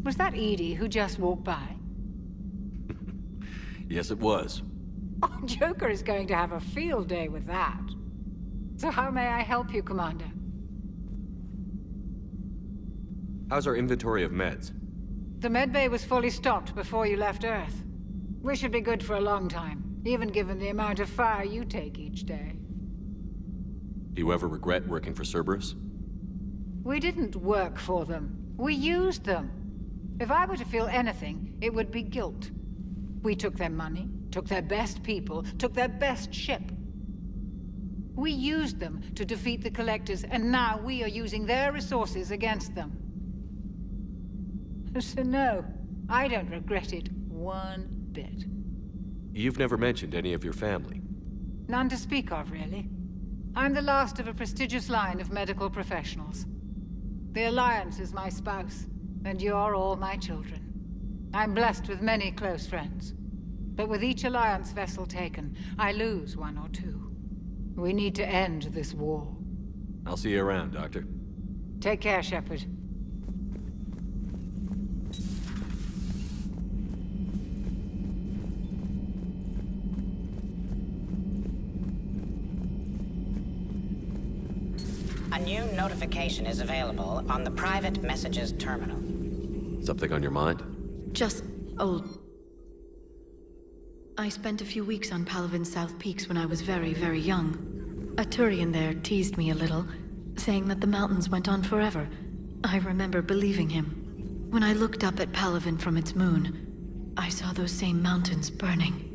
Was that Edie who just walked by? Yes, it was. Oh, Joker is going to have a field day with that. So how may I help you, Commander? How's our inventory of meds? The medbay was fully stocked before you left Earth. We should be good for a long time, even given the amount of fire you take each day. Do you ever regret working for Cerberus? We didn't work for them. We used them. If I were to feel anything, it would be guilt. We took their money, took their best people, took their best ship. We used them to defeat the Collectors, and now we are using their resources against them. So no, I don't regret it one bit. You've never mentioned any of your family. None to speak of, really. I'm the last of a prestigious line of medical professionals. The Alliance is my spouse, and you're all my children. I'm blessed with many close friends. But with each Alliance vessel taken, I lose one or two. We need to end this war. I'll see you around, Doctor. Take care, Shepard. A new notification is available on the private messages terminal. Something on your mind? Just old. I spent a few weeks on Palaven's South Peaks when I was very, very young. A Turian there teased me a little, saying that the mountains went on forever. I remember believing him. When I looked up at Palaven from its moon, I saw those same mountains burning.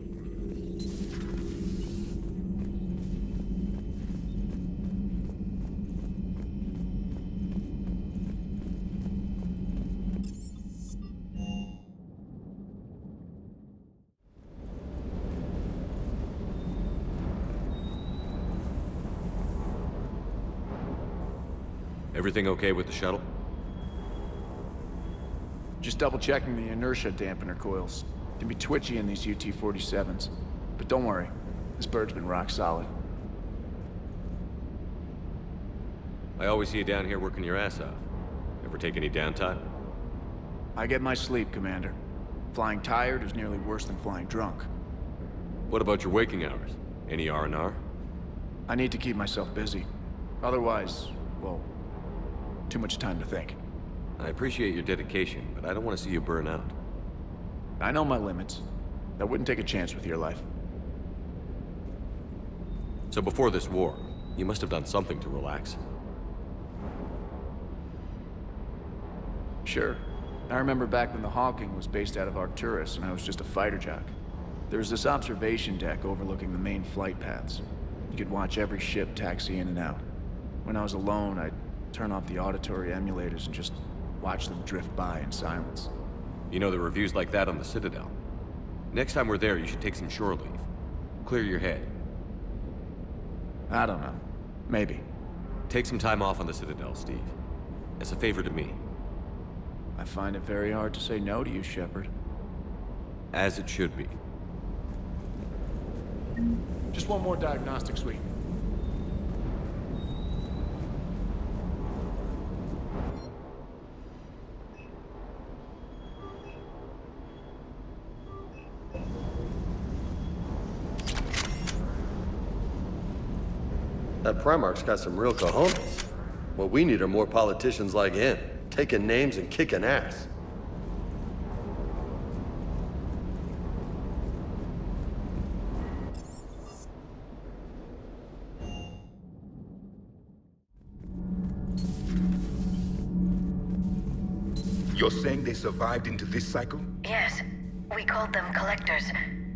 Everything okay with the shuttle? Just double-checking the inertia dampener coils. Can be twitchy in these UT-47s. But don't worry, this bird's been rock solid. I always see you down here working your ass off. Ever take any downtime? I get my sleep, Commander. Flying tired is nearly worse than flying drunk. What about your waking hours? Any R&R? I need to keep myself busy. Otherwise, well, too much time to think. I appreciate your dedication, but I don't want to see you burn out. I know my limits. I wouldn't take a chance with your life. So before this war, you must have done something to relax. Sure. I remember back when the Hawking was based out of Arcturus and I was just a fighter jock. There was this observation deck overlooking the main flight paths. You could watch every ship taxi in and out. When I was alone, I'd turn off the auditory emulators and just watch them drift by in silence. You know, the reviews like that on the Citadel. Next time we're there, you should take some shore leave. Clear your head. I don't know. Maybe. Take some time off on the Citadel, Steve. As a favor to me. I find it very hard to say no to you, Shepard. As it should be. Just one more diagnostic suite. That Primarch's got some real cojones. What we need are more politicians like him, taking names and kicking ass. You're saying they survived into this cycle? Yes, we called them Collectors.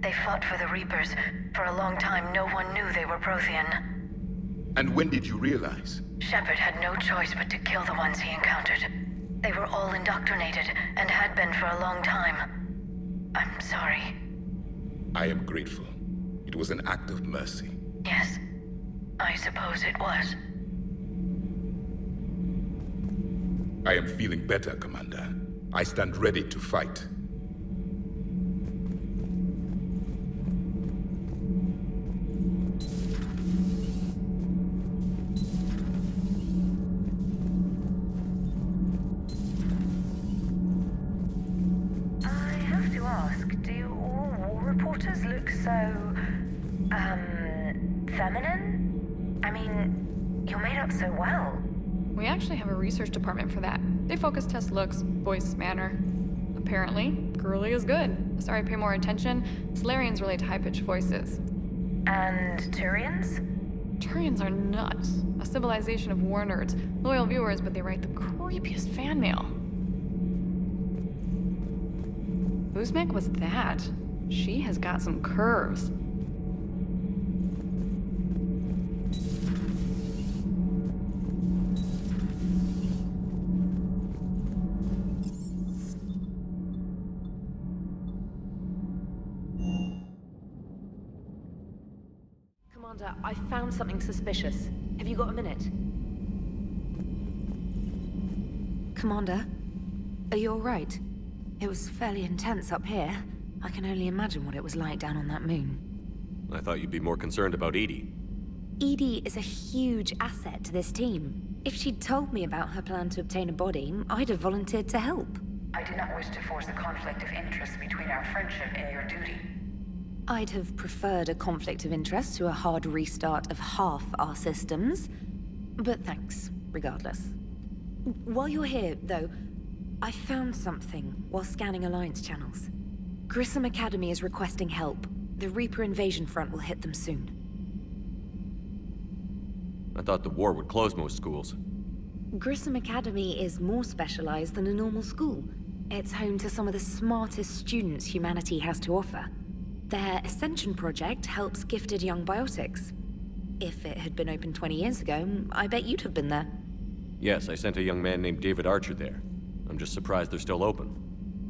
They fought for the Reapers. For a long time, no one knew they were Prothean. And when did you realize? Shepard had no choice but to kill the ones he encountered. They were all indoctrinated, and had been for a long time. I'm sorry. I am grateful. It was an act of mercy. Yes, I suppose it was. I am feeling better, Commander. I stand ready to fight. so, feminine? I mean, you're made up so well. We actually have a research department for that. They focus test looks, voice, manner. Apparently, girly is good. Sorry, pay more attention. Solarians relate to high-pitched voices. And Turians? Turians are nuts. A civilization of war nerds. Loyal viewers, but they write the creepiest fan mail. Uzmek was that. She has got some curves. Commander, I found something suspicious. Have you got a minute? Commander, are you alright? It was fairly intense up here. I can only imagine what it was like down on that moon. I thought you'd be more concerned about EDI. EDI is a huge asset to this team. If she'd told me about her plan to obtain a body, I'd have volunteered to help. I do not wish to force a conflict of interest between our friendship and your duty. I'd have preferred a conflict of interest to a hard restart of half our systems. But thanks, regardless. While you're here, though, I found something while scanning Alliance channels. Grissom Academy is requesting help. The Reaper invasion front will hit them soon. I thought the war would close most schools. Grissom Academy is more specialized than a normal school. It's home to some of the smartest students humanity has to offer. Their Ascension project helps gifted young biotics. If it had been open 20 years ago, I bet you'd have been there. Yes, I sent a young man named David Archer there. I'm just surprised they're still open.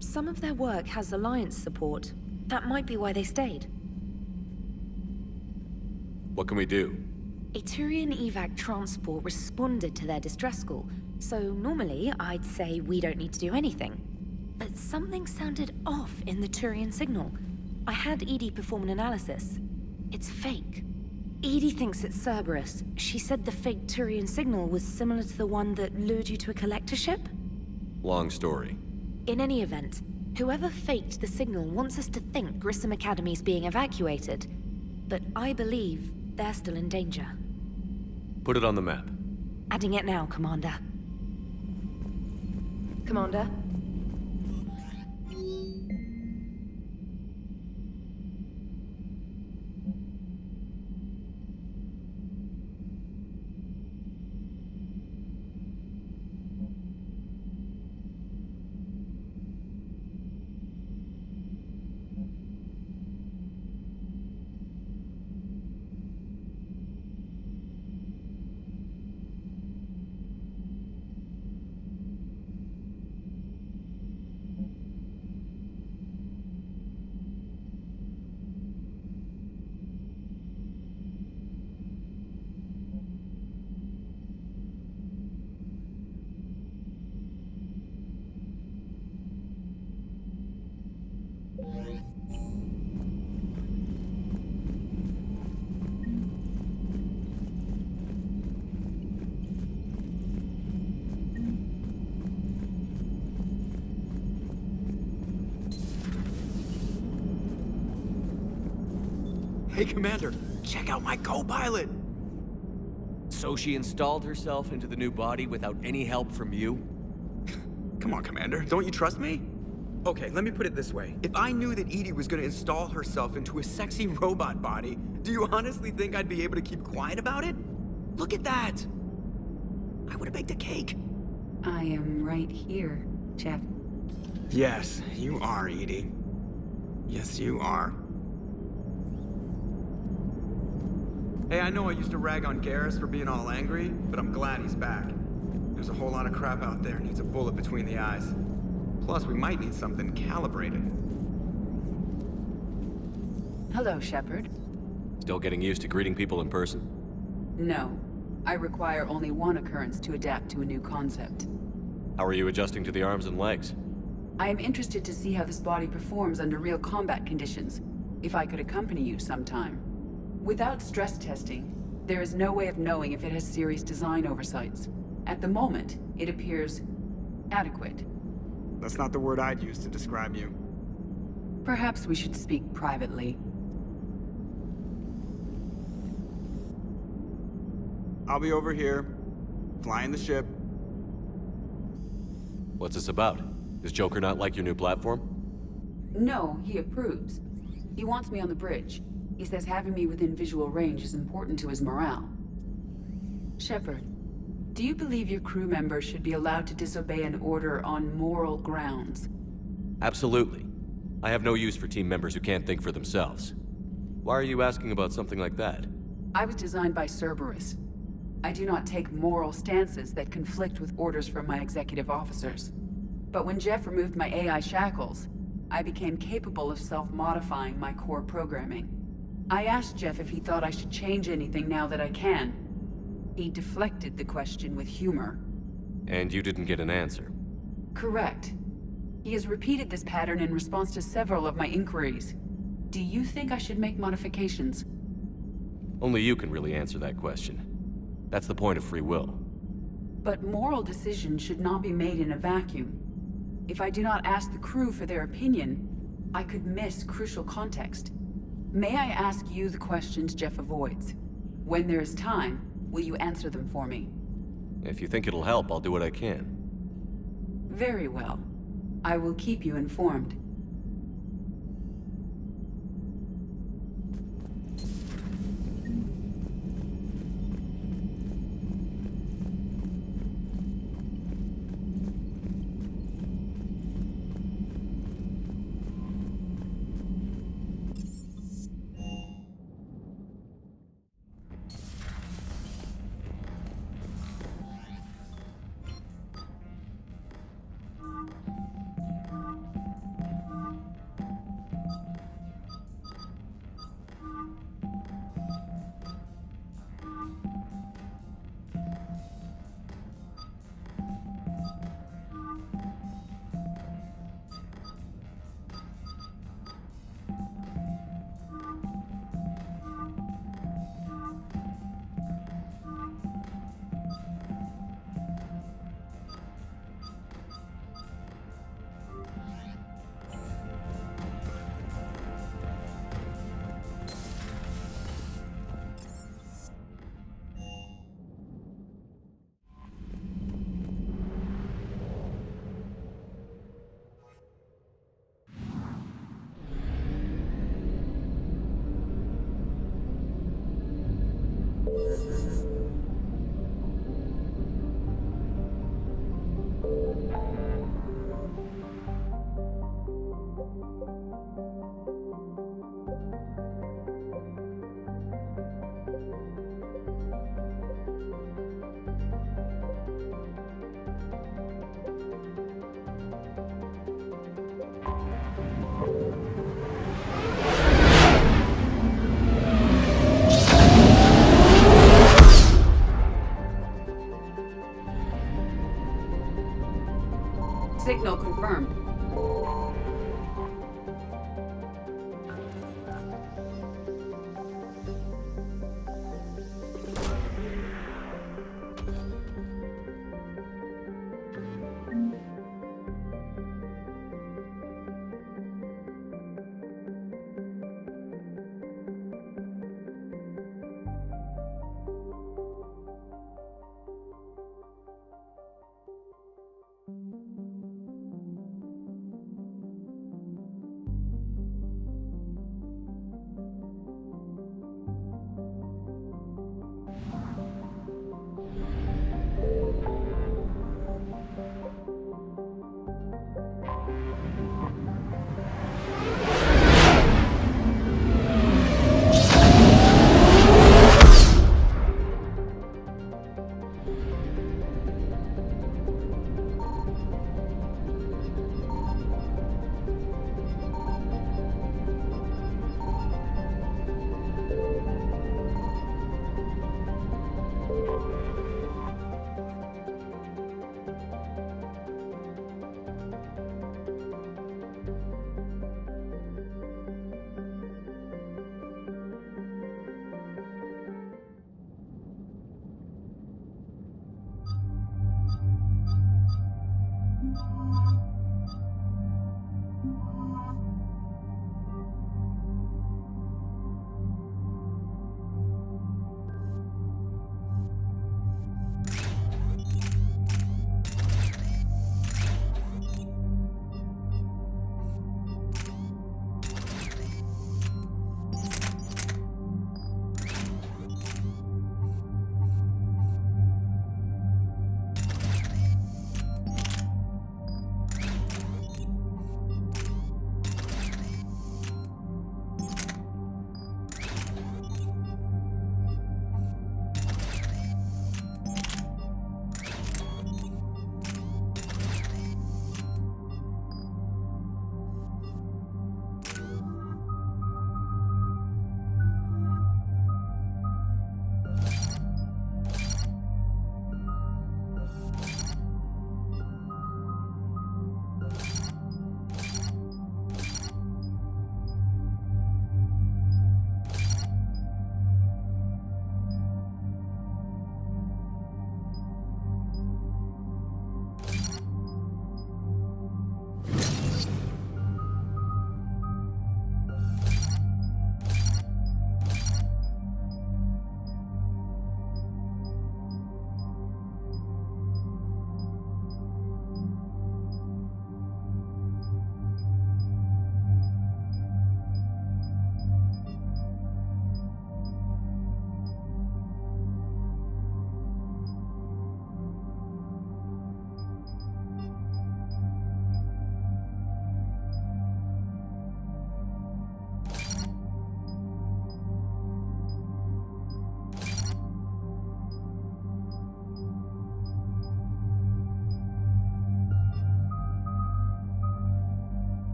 Some of their work has Alliance support. That might be why they stayed. What can we do? A Turian evac transport responded to their distress call, so normally I'd say we don't need to do anything. But something sounded off in the Turian signal. I had EDI perform an analysis. It's fake. EDI thinks it's Cerberus. She said the fake Turian signal was similar to the one that lured you to a collector ship? Long story. In any event, whoever faked the signal wants us to think Grissom Academy's being evacuated. But I believe they're still in danger. Put it on the map. Adding it now, Commander. Commander? Hey, Commander, check out my co-pilot! So she installed herself into the new body without any help from you? Come on, Commander, don't you trust me? Okay, let me put it this way. If I knew that EDI was gonna install herself into a sexy robot body, do you honestly think I'd be able to keep quiet about it? Look at that! I would've baked a cake. I am right here, Chef. Yes, you are, EDI. Yes, you are. Hey, I know I used to rag on Garrus for being all angry, but I'm glad he's back. There's a whole lot of crap out there needs a bullet between the eyes. Plus, we might need something calibrated. Hello, Shepard. Still getting used to greeting people in person? No. I require only one occurrence to adapt to a new concept. How are you adjusting to the arms and legs? I am interested to see how this body performs under real combat conditions. If I could accompany you sometime. Without stress testing, there is no way of knowing if it has serious design oversights. At the moment, it appears adequate. That's not the word I'd use to describe you. Perhaps we should speak privately. I'll be over here, flying the ship. What's this about? Does Joker not like your new platform? No, he approves. He wants me on the bridge. He says having me within visual range is important to his morale. Shepard, do you believe your crew members should be allowed to disobey an order on moral grounds? Absolutely. I have no use for team members who can't think for themselves. Why are you asking about something like that? I was designed by Cerberus. I do not take moral stances that conflict with orders from my executive officers. But when Jeff removed my AI shackles, I became capable of self-modifying my core programming. I asked Jeff if he thought I should change anything now that I can. He deflected the question with humor. And you didn't get an answer? Correct. He has repeated this pattern in response to several of my inquiries. Do you think I should make modifications? Only you can really answer that question. That's the point of free will. But moral decisions should not be made in a vacuum. If I do not ask the crew for their opinion, I could miss crucial context. May I ask you the questions Jeff avoids? When there is time, will you answer them for me? If you think it'll help, I'll do what I can. Very well. I will keep you informed.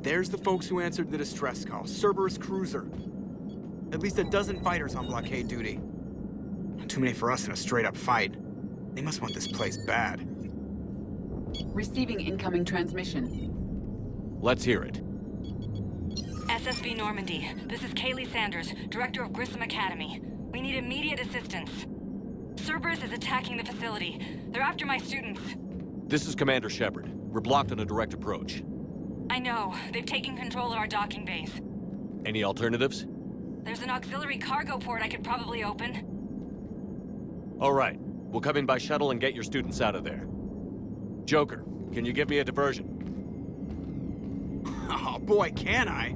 There's the folks who answered the distress call. Cerberus cruiser. At least a dozen fighters on blockade duty. Not too many for us in a straight-up fight. They must want this place bad. Receiving incoming transmission. Let's hear it. SSB Normandy. This is Kaylee Sanders, Director of Grissom Academy. We need immediate assistance. Cerberus is attacking the facility. They're after my students. This is Commander Shepard. We're blocked on a direct approach. I know. They've taken control of our docking base. Any alternatives? There's an auxiliary cargo port I could probably open. All right. We'll come in by shuttle and get your students out of there. Joker, can you give me a diversion? Oh boy, can I!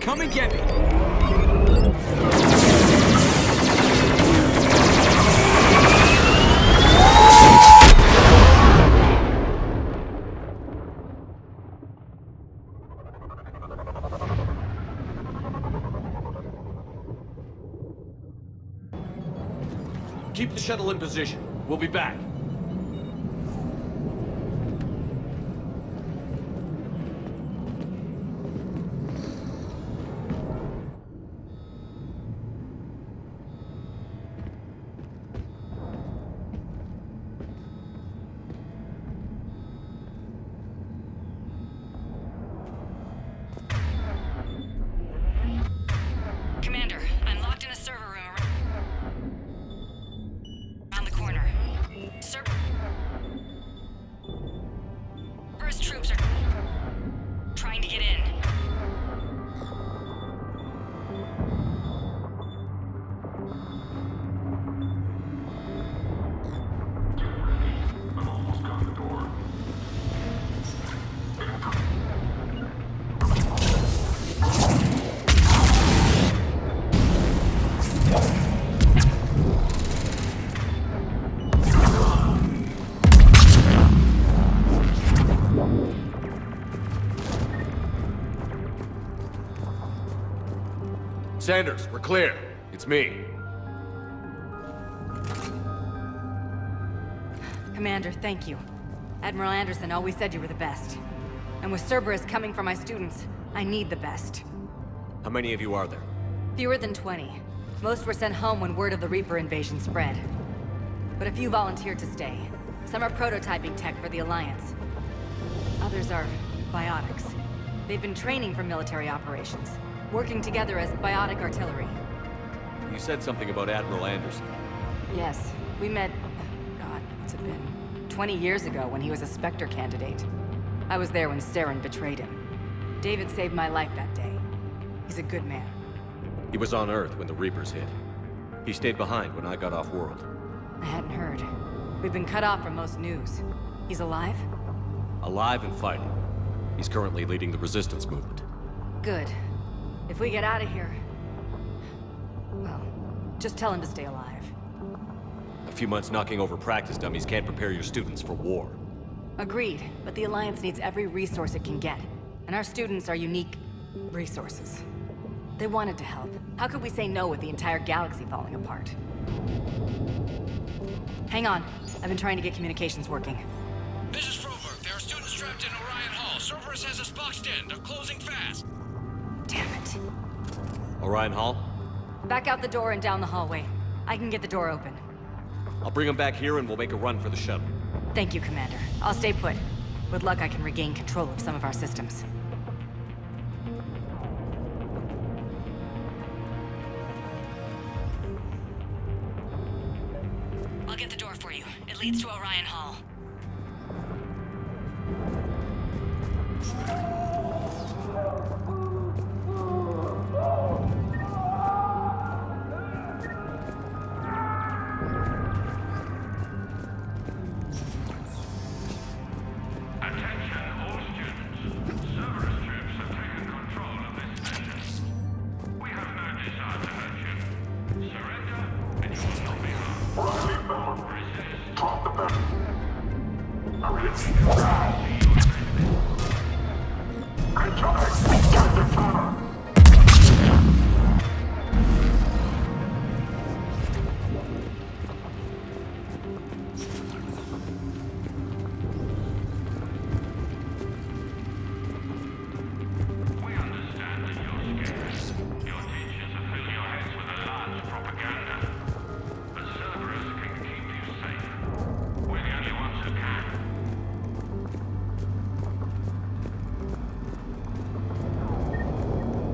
Come and get me! Keep the shuttle in position. We'll be back. Commander, I'm locked in a server room around the corner. Cerberus troops are trying to get in. I've almost got the door. Sanders, we're clear. It's me. Commander, thank you. Admiral Anderson always said you were the best. And with Cerberus coming for my students, I need the best. How many of you are there? Fewer than 20. Most were sent home when word of the Reaper invasion spread. But a few volunteered to stay. Some are prototyping tech for the Alliance. Others are biotics. They've been training for military operations, working together as biotic artillery. You said something about Admiral Anderson. Yes, we met, God, what's it been? 20 years ago when he was a Spectre candidate. I was there when Saren betrayed him. David saved my life that day. He's a good man. He was on Earth when the Reapers hit. He stayed behind when I got off-world. I hadn't heard. We've been cut off from most news. He's alive? Alive and fighting. He's currently leading the resistance movement. Good. If we get out of here... well, just tell him to stay alive. A few months knocking over practice dummies can't prepare your students for war. Agreed, but the Alliance needs every resource it can get. And our students are unique resources. They wanted to help. How could we say no with the entire galaxy falling apart? Hang on. I've been trying to get communications working. This is Froberg. There are students trapped in Orion Hall. Cerberus has us boxed in. They're closing fast. Damn it. Orion Hall? Back out the door and down the hallway. I can get the door open. I'll bring them back here and we'll make a run for the shuttle. Thank you, Commander. I'll stay put. With luck, I can regain control of some of our systems. I'll get the door for you. It leads to Orion Hall. Surrender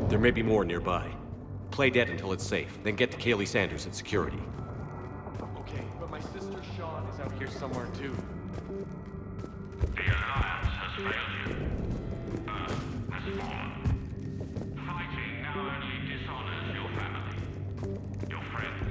There may be more nearby. Play dead until it's safe, then get to Kaylee Sanders at security. Okay, but my sister Sean is out here somewhere too. The Alliance has failed you. Earth has fallen. Fighting now only dishonors your family, your friends.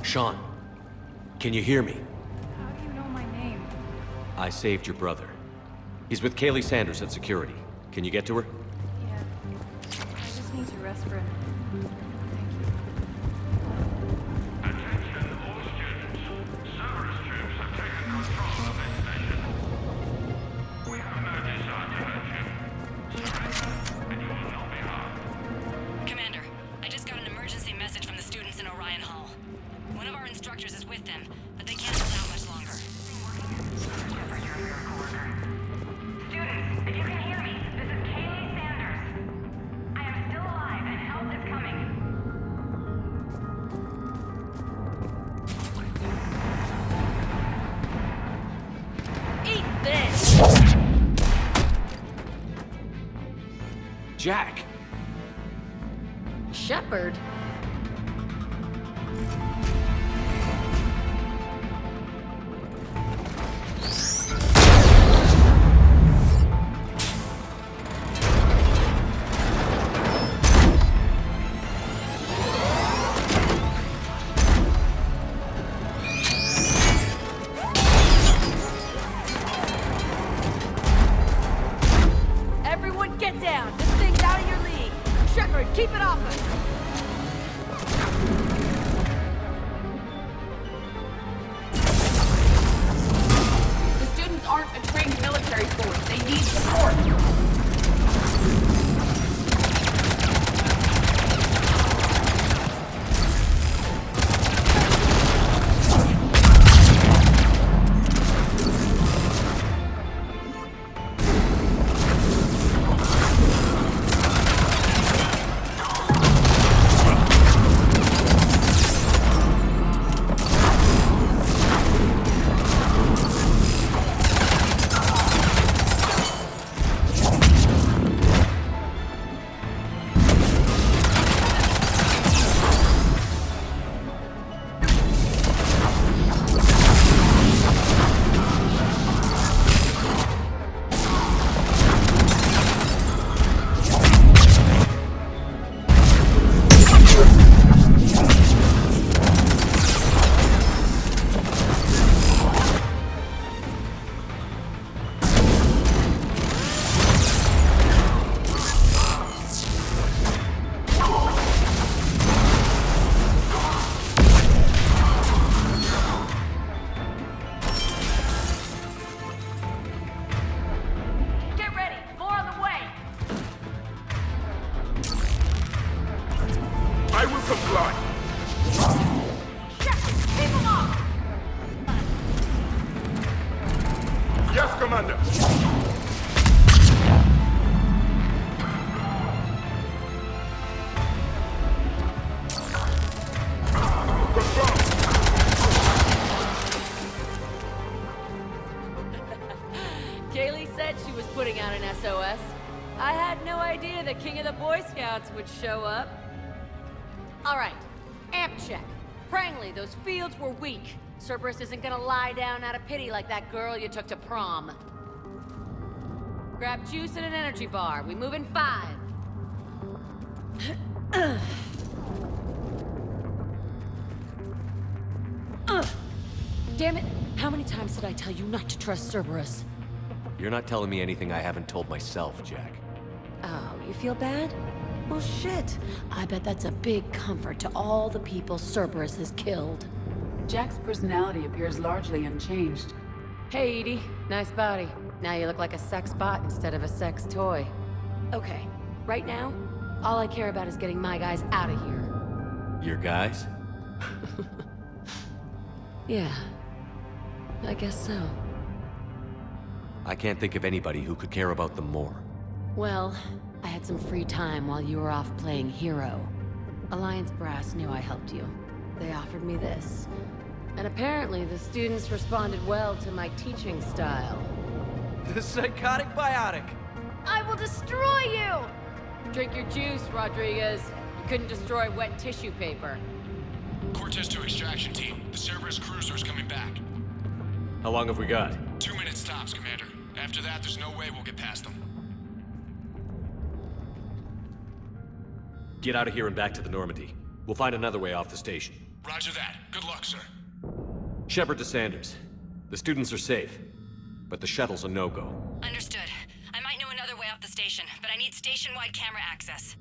Sean, can you hear me? How do you know my name? I saved your brother. He's with Kaylee Sanders at security. Can you get to her? Yeah. I just need to rest for a minute. Commander, I just got an emergency message from the students in Orion Hall. One of our instructors is with them, but they can't hold out much longer. Students, if you can hear me, this is Kaylee Sanders. I am still alive and help is coming. Eat this! Jack! Shepard? Commander! Kaylee said she was putting out an SOS. I had no idea the King of the Boy Scouts would show up. All right, amp check. Prangley, those fields were weak. Cerberus isn't gonna lie down out of pity like that girl you took to prom. Grab juice and an energy bar. We move in 5. Damn it! How many times did I tell you not to trust Cerberus? You're not telling me anything I haven't told myself, Jack. Oh, you feel bad? Well, shit. I bet that's a big comfort to all the people Cerberus has killed. Jack's personality appears largely unchanged. Hey, Edie. Nice body. Now you look like a sex bot instead of a sex toy. Okay, right now, all I care about is getting my guys out of here. Your guys? Yeah. I guess so. I can't think of anybody who could care about them more. Well, I had some free time while you were off playing hero. Alliance Brass knew I helped you. They offered me this. And apparently the students responded well to my teaching style. The psychotic biotic! I will destroy you! Drink your juice, Rodriguez. You couldn't destroy wet tissue paper. Cortez to extraction team. The Cerberus cruiser is coming back. How long have we got? 2 minutes tops, Commander. After that, there's no way we'll get past them. Get out of here and back to the Normandy. We'll find another way off the station. Roger that. Good luck, sir. Shepard to Sanders. The students are safe, but the shuttle's a no-go. Understood. I might know another way off the station, but I need station-wide camera access.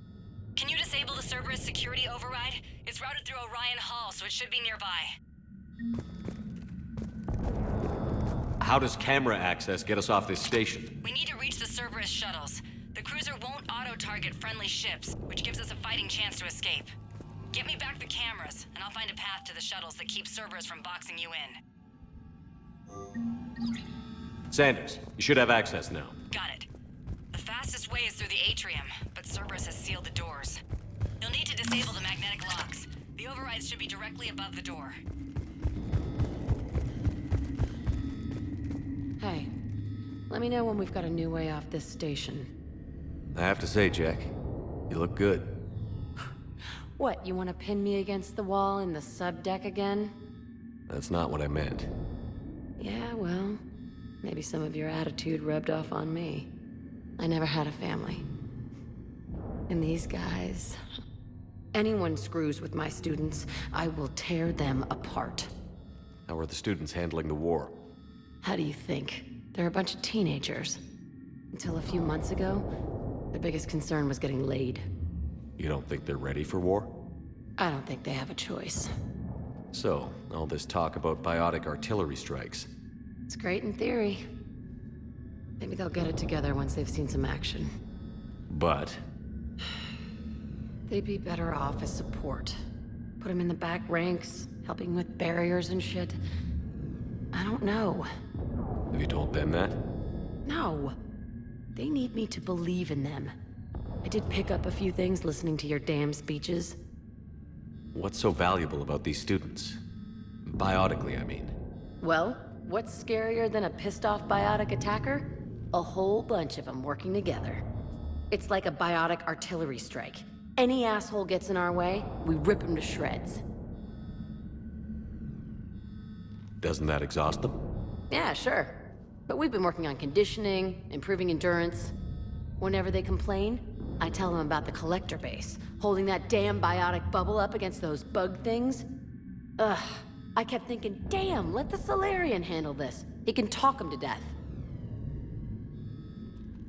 Can you disable the Cerberus security override? It's routed through Orion Hall, so it should be nearby. How does camera access get us off this station? We need to reach the Cerberus shuttles. The cruiser won't auto-target friendly ships, which gives us a fighting chance to escape. Get me back the cameras, and I'll find a path to the shuttles that keeps Cerberus from boxing you in. Sanders, you should have access now. Got it. The fastest way is through the atrium, but Cerberus has sealed the doors. You'll need to disable the magnetic locks. The overrides should be directly above the door. Hey, let me know when we've got a new way off this station. I have to say, Jack, you look good. What, you want to pin me against the wall in the subdeck again? That's not what I meant. Yeah, well, maybe some of your attitude rubbed off on me. I never had a family. And these guys... Anyone screws with my students, I will tear them apart. How are the students handling the war? How do you think? They're a bunch of teenagers. Until a few months ago, their biggest concern was getting laid. You don't think they're ready for war? I don't think they have a choice. So, all this talk about biotic artillery strikes. It's great in theory. Maybe they'll get it together once they've seen some action. But? They'd be better off as support. Put them in the back ranks, helping with barriers and shit. I don't know. Have you told them that? No. They need me to believe in them. I did pick up a few things listening to your damn speeches. What's so valuable about these students? Biotically, I mean. Well, what's scarier than a pissed-off biotic attacker? A whole bunch of them working together. It's like a biotic artillery strike. Any asshole gets in our way, we rip him to shreds. Doesn't that exhaust them? Yeah, sure. But we've been working on conditioning, improving endurance. Whenever they complain, I tell them about the collector base, holding that damn biotic bubble up against those bug things. Ugh, I kept thinking, damn, let the Solarian handle this. He can talk them to death.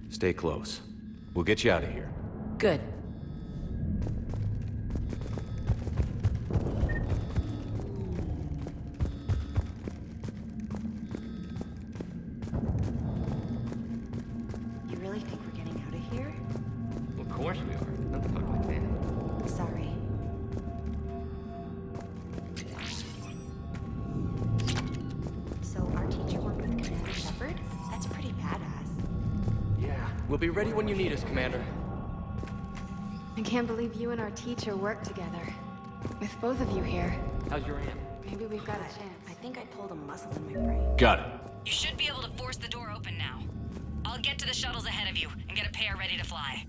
Stay close. We'll get you out of here. Good. You really think we're getting out of here? Of course we are. Don't talk like that. Sorry. So our teacher worked with Commander Shepard? That's pretty We'll be ready when you need us, Commander. I can't believe you and our teacher work together. With both of you here. How's your aunt? Maybe we've got a chance. I think I pulled a muscle in my brain. Got it. You should be able to force the door open now. I'll get to the shuttles ahead of you and get a pair ready to fly.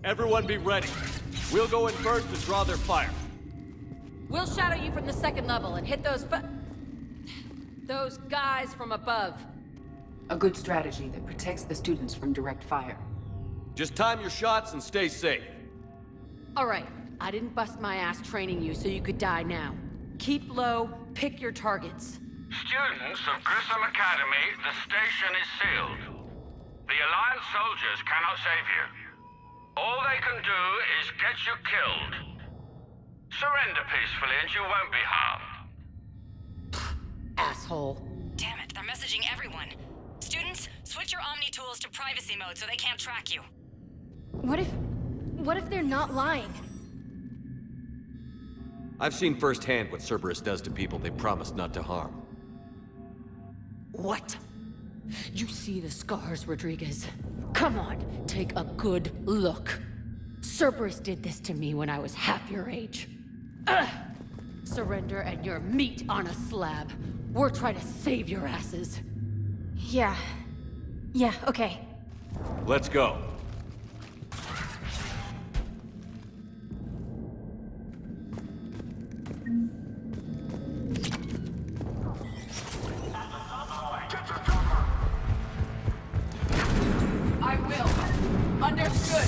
Everyone be ready. We'll go in first and draw their fire. We'll shadow you from the second level and hit those guys from above. A good strategy that protects the students from direct fire. Just time your shots and stay safe. All right, I didn't bust my ass training you so you could die now. Keep low, pick your targets. Students of Grissom Academy, the station is sealed. The Alliance soldiers cannot save you. All they can do is get you killed. Surrender peacefully and you won't be harmed. Asshole. Damn it, they're messaging everyone. Students, switch your Omni tools to privacy mode so they can't track you. What if they're not lying? I've seen firsthand what Cerberus does to people they promised not to harm. What? You see the scars, Rodriguez? Come on, take a good look. Cerberus did this to me when I was half your age. Ugh! Surrender and you're meat on a slab. We're trying to save your asses. Yeah, okay. Let's go. I will. Understood.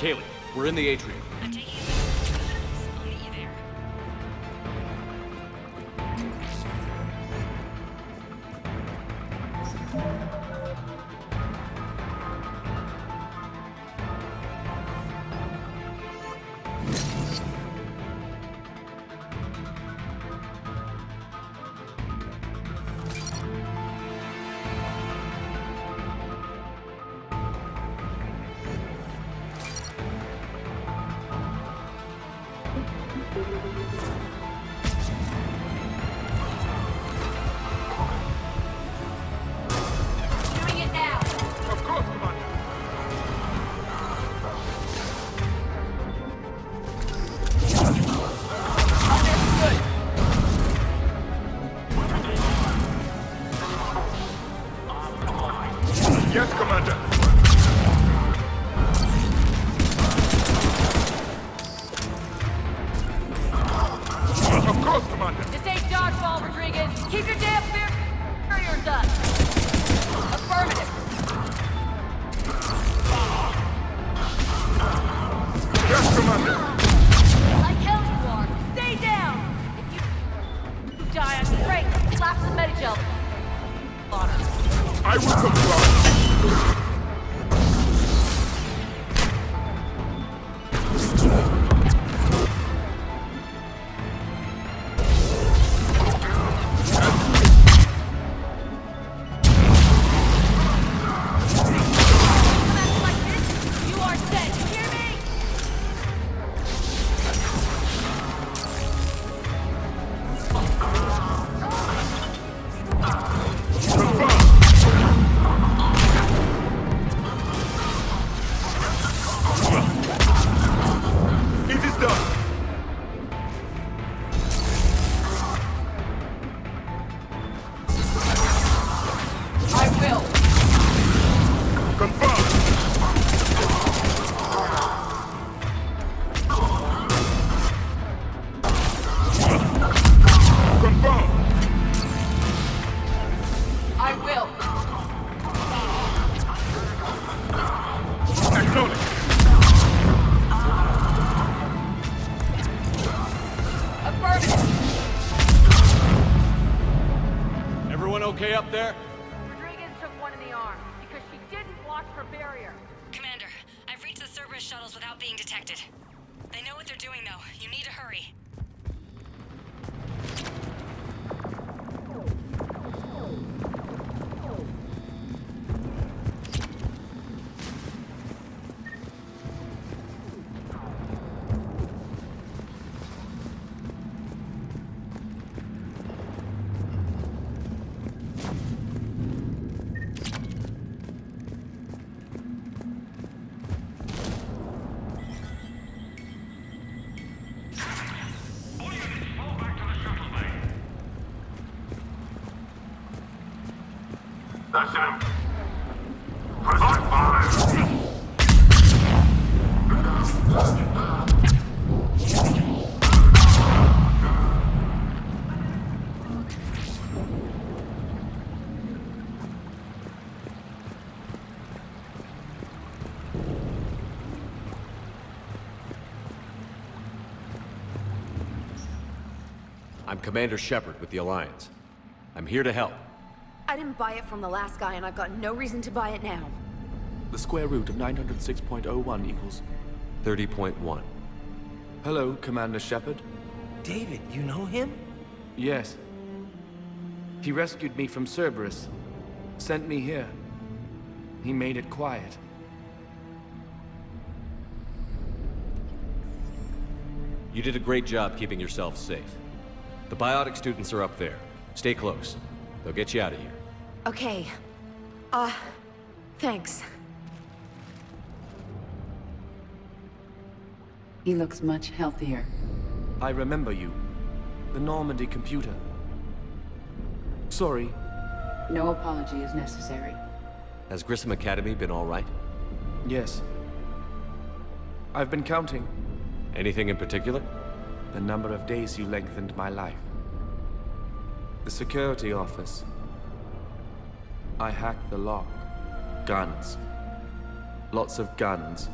Kaylee, we're in the atrium. I'm taking you back to the shuttles. I'll meet you there. Doing it now! Of course, Commander. Yes, Commander. Of course, Commander. This ain't dodgeball, Rodriguez. Keep your damn barriers up. Affirmative. Yes, Commander. Like hell you are. Stay down. If you die on straight, slap some Medigel on her. I will comply. You are dead. You hear me? It is done. I will. Confirmed. Confirmed. I will. Acknowledge. Affirmative. Everyone okay up there? Rodriguez took one in the arm because she didn't watch her barrier. Commander, I've reached the Cerberus shuttles without being detected. They know what they're doing, though. You need to hurry. That's him. Press fire. I'm Commander Shepard with the Alliance. I'm here to help. I didn't buy it from the last guy, and I've got no reason to buy it now. The square root of 906.01 equals... 30.1. Hello, Commander Shepard. David, you know him? Yes. He rescued me from Cerberus. Sent me here. He made it quiet. You did a great job keeping yourself safe. The biotic students are up there. Stay close. They'll get you out of here. Okay. Thanks. He looks much healthier. I remember you. The Normandy computer. Sorry. No apology is necessary. Has Grissom Academy been all right? Yes. I've been counting. Anything in particular? The number of days you lengthened my life. The security office. I hacked the lock. Guns. Lots of guns.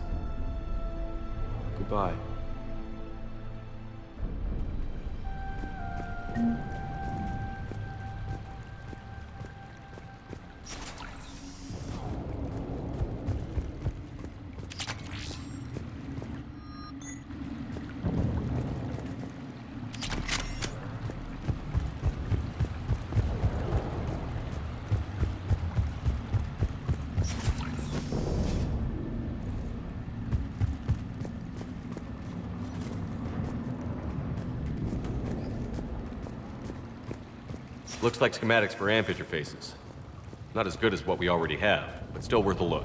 Goodbye. Looks like schematics for amp interfaces. Not as good as what we already have, but still worth a look.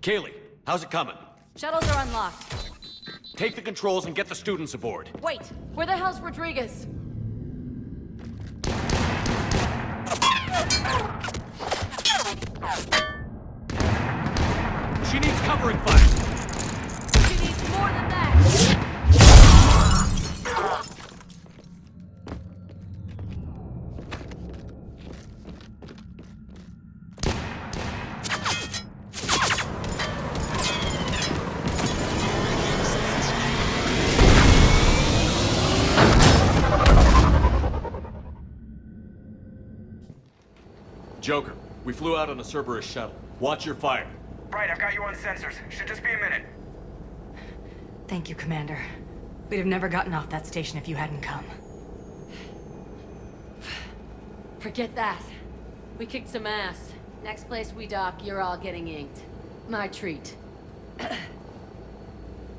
Kaylee, how's it coming? Shuttles are unlocked. Take the controls and get the students aboard. Wait, where the hell's Rodriguez? She needs covering fire. She needs more than that. Joker, we flew out on a Cerberus shuttle. Watch your fire. Right, I've got you on sensors. Should just be a minute. Thank you, Commander. We'd have never gotten off that station if you hadn't come. Forget that. We kicked some ass. Next place we dock, you're all getting inked. My treat.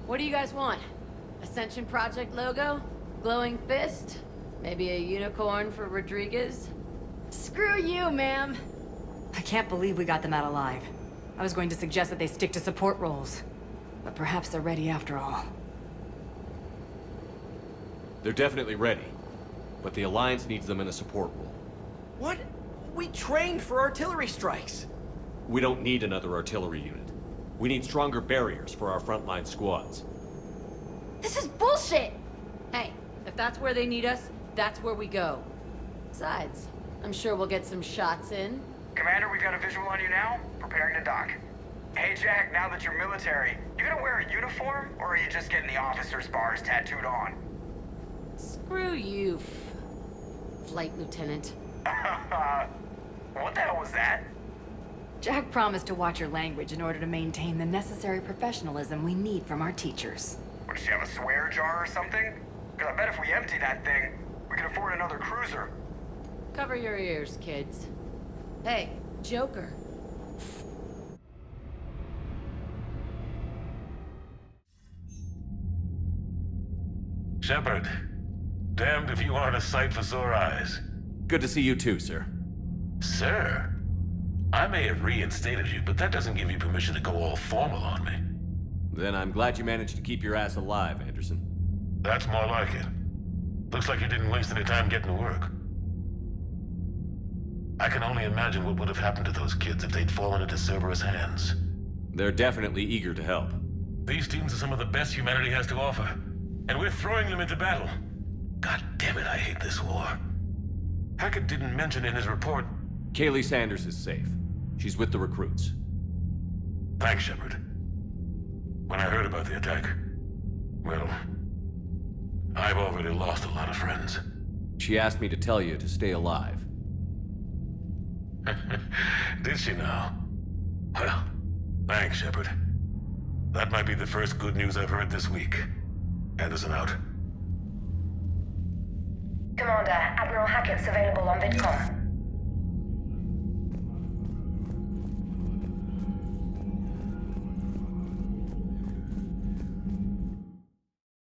What do you guys want? Ascension Project logo? Glowing fist? Maybe a unicorn for Rodriguez? Screw you, ma'am! I can't believe we got them out alive. I was going to suggest that they stick to support roles. But perhaps they're ready after all. They're definitely ready. But the Alliance needs them in a support role. What? We trained for artillery strikes. We don't need another artillery unit. We need stronger barriers for our frontline squads. This is bullshit! Hey, if that's where they need us, that's where we go. Besides, I'm sure we'll get some shots in. Commander, we've got a visual on you now. Preparing to dock. Hey, Jack, now that you're military, you gonna wear a uniform, or are you just getting the officer's bars tattooed on? Screw you, Flight Lieutenant. What the hell was that? Jack promised to watch your language in order to maintain the necessary professionalism we need from our teachers. What, does she have a swear jar or something? Because I bet if we empty that thing, we can afford another cruiser. Cover your ears, kids. Hey, Joker. Shepard, damned if you aren't a sight for sore eyes. Good to see you too, sir. Sir? I may have reinstated you, but that doesn't give you permission to go all formal on me. Then I'm glad you managed to keep your ass alive, Anderson. That's more like it. Looks like you didn't waste any time getting to work. I can only imagine what would have happened to those kids if they'd fallen into Cerberus' hands. They're definitely eager to help. These students are some of the best humanity has to offer, and we're throwing them into battle. God damn it, I hate this war. Hackett didn't mention in his report... Kaylee Sanders is safe. She's with the recruits. Thanks, Shepard. When I heard about the attack, well, I've already lost a lot of friends. She asked me to tell you to stay alive. Did she now? Well, thanks, Shepard. That might be the first good news I've heard this week. Anderson out. Commander, Admiral Hackett's available on VidCom.